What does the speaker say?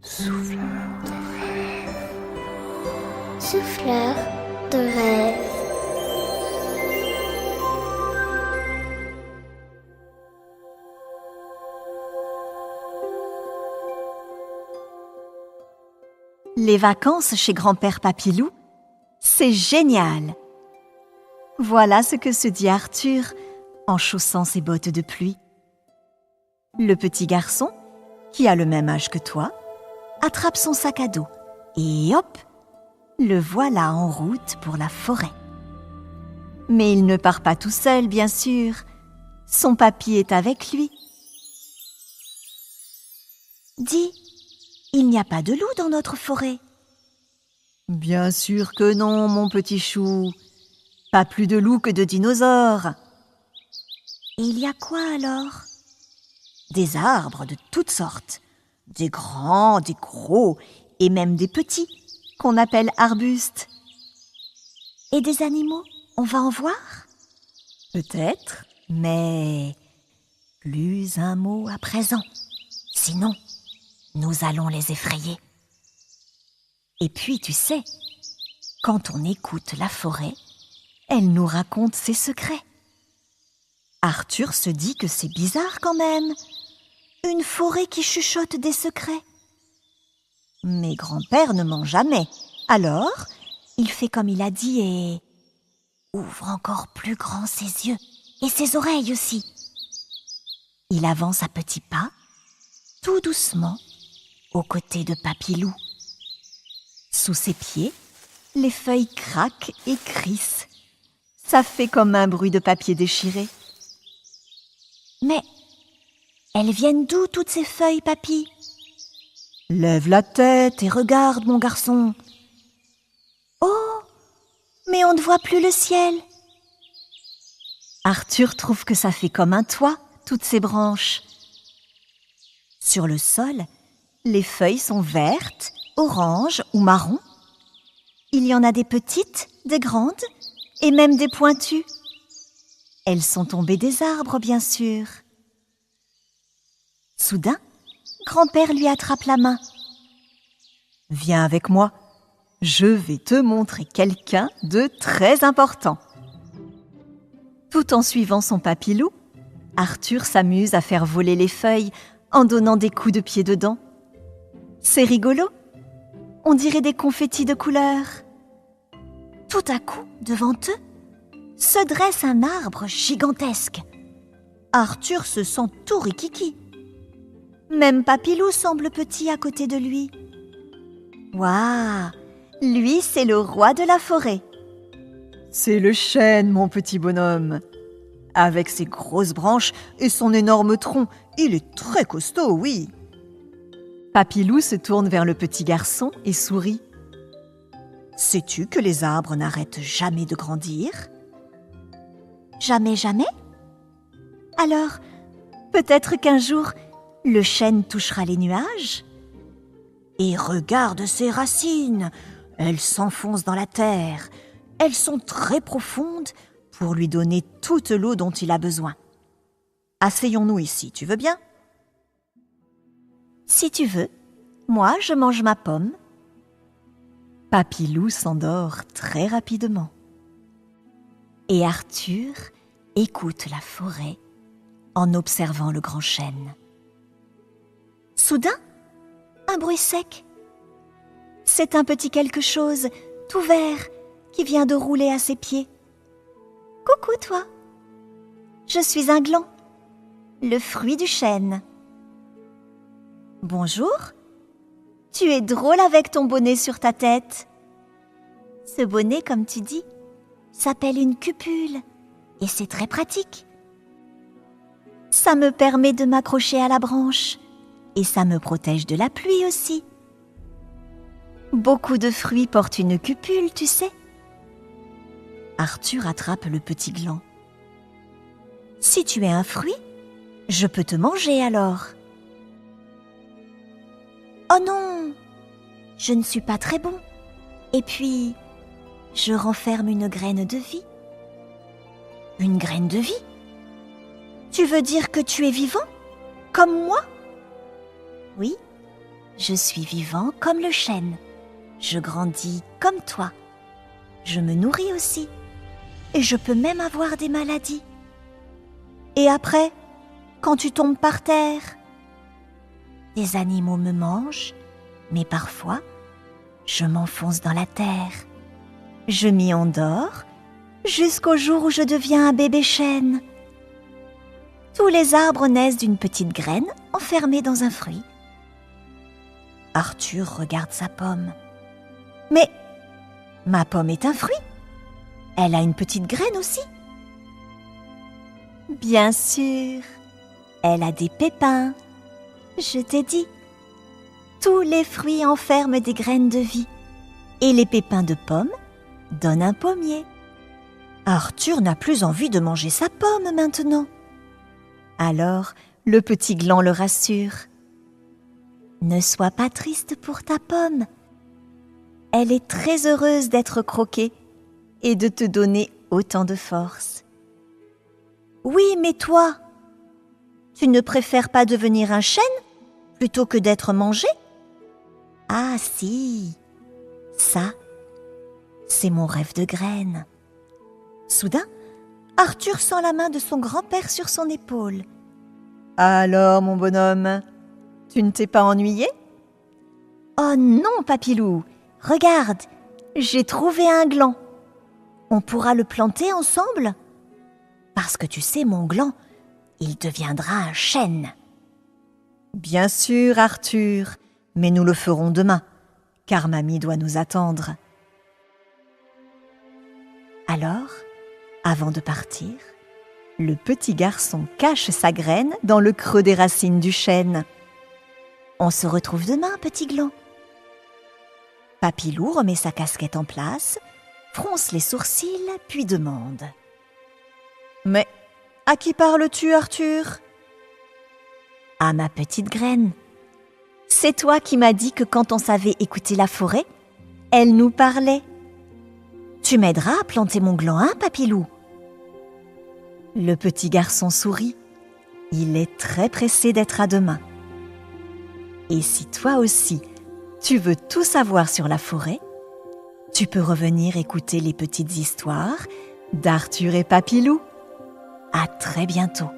Souffleur de rêve. Souffleur de rêve. Les vacances chez grand-père Papilou, c'est génial! Voilà ce que se dit Arthur en chaussant ses bottes de pluie. Le petit garçon, qui a le même âge que toi, attrape son sac à dos et hop, le voilà en route pour la forêt. Mais il ne part pas tout seul, bien sûr. Son papy est avec lui. Dis, il n'y a pas de loup dans notre forêt? Bien sûr que non, mon petit chou. Pas plus de loups que de dinosaures. Et il y a quoi alors? Des arbres de toutes sortes. Des grands, des gros et même des petits qu'on appelle arbustes. Et des animaux, on va en voir? Peut-être, mais plus un mot à présent. Sinon, nous allons les effrayer. Et puis, tu sais, quand on écoute la forêt, elle nous raconte ses secrets. Arthur se dit que c'est bizarre quand même, une forêt qui chuchote des secrets. Mais grand-père ne ment jamais, alors il fait comme il a dit et ouvre encore plus grand ses yeux et ses oreilles aussi. Il avance à petits pas, tout doucement, aux côtés de Papilou. Sous ses pieds, les feuilles craquent et crissent. Ça fait comme un bruit de papier déchiré. Mais elles viennent d'où toutes ces feuilles, papy? Lève la tête et regarde, mon garçon. Oh, mais on ne voit plus le ciel. Arthur trouve que ça fait comme un toit, toutes ces branches. Sur le sol, les feuilles sont vertes, oranges ou marron. Il y en a des petites, des grandes et même des pointues. Elles sont tombées des arbres, bien sûr. Soudain, grand-père lui attrape la main. « Viens avec moi, je vais te montrer quelqu'un de très important. » Tout en suivant son papilou, Arthur s'amuse à faire voler les feuilles en donnant des coups de pied dedans. C'est rigolo, on dirait des confettis de couleurs. Tout à coup, devant eux, se dresse un arbre gigantesque. Arthur se sent tout rikiki. Même Papilou semble petit à côté de lui. Waouh! Lui, c'est le roi de la forêt. C'est le chêne, mon petit bonhomme. Avec ses grosses branches et son énorme tronc, il est très costaud, oui. Papilou se tourne vers le petit garçon et sourit. Sais-tu que les arbres n'arrêtent jamais de grandir? Jamais, jamais? Alors, peut-être qu'un jour, le chêne touchera les nuages? Et regarde ses racines, elles s'enfoncent dans la terre. Elles sont très profondes pour lui donner toute l'eau dont il a besoin. Asseyons-nous ici, tu veux bien? Si tu veux, moi je mange ma pomme. Papilou s'endort très rapidement. Et Arthur écoute la forêt en observant le grand chêne. Soudain, un bruit sec. C'est un petit quelque chose, tout vert, qui vient de rouler à ses pieds. Coucou toi, je suis un gland, le fruit du chêne. Bonjour, tu es drôle avec ton bonnet sur ta tête. Ce bonnet, comme tu dis, s'appelle une cupule et c'est très pratique. Ça me permet de m'accrocher à la branche et ça me protège de la pluie aussi. Beaucoup de fruits portent une cupule, tu sais. Arthur attrape le petit gland. Si tu es un fruit, je peux te manger alors. Oh non, je ne suis pas très bon. Et puis, je renferme une graine de vie. Une graine de vie? Tu veux dire que tu es vivant? Comme moi? Oui, Je suis vivant comme le chêne. Je grandis comme toi. Je me nourris aussi. Et je peux même avoir des maladies. Et après, quand tu tombes par terre, des animaux me mangent, mais parfois, je m'enfonce dans la terre. Je m'y endors jusqu'au jour où je deviens un bébé chêne. Tous les arbres naissent d'une petite graine enfermée dans un fruit. Arthur regarde sa pomme. Mais ma pomme est un fruit. Elle a une petite graine aussi. Bien sûr, elle a des pépins. Je t'ai dit, tous les fruits enferment des graines de vie. Et les pépins de pomme donnent un pommier. Arthur n'a plus envie de manger sa pomme maintenant. Alors, le petit gland le rassure. Ne sois pas triste pour ta pomme. Elle est très heureuse d'être croquée et de te donner autant de force. Oui, mais toi, tu ne préfères pas devenir un chêne plutôt que d'être mangé? Ah si, ça, c'est mon rêve de graine. Soudain, Arthur sent la main de son grand-père sur son épaule. « Alors, mon bonhomme, tu ne t'es pas ennuyé ?»« Oh non, Papilou, regarde, j'ai trouvé un gland. On pourra le planter ensemble? Parce que tu sais, mon gland, il deviendra un chêne. » « Bien sûr, Arthur, mais nous le ferons demain, car mamie doit nous attendre. » Alors, avant de partir, le petit garçon cache sa graine dans le creux des racines du chêne. On se retrouve demain, petit gland. Papilou remet sa casquette en place, fronce les sourcils, puis demande. « Mais à qui parles-tu, Arthur ?»« À ma petite graine. C'est toi qui m'as dit que quand on savait écouter la forêt, elle nous parlait. Tu m'aideras à planter mon gland, hein, Papilou ?» Le petit garçon sourit. Il est très pressé d'être à demain. Et si toi aussi, tu veux tout savoir sur la forêt, tu peux revenir écouter les petites histoires d'Arthur et Papilou. À très bientôt.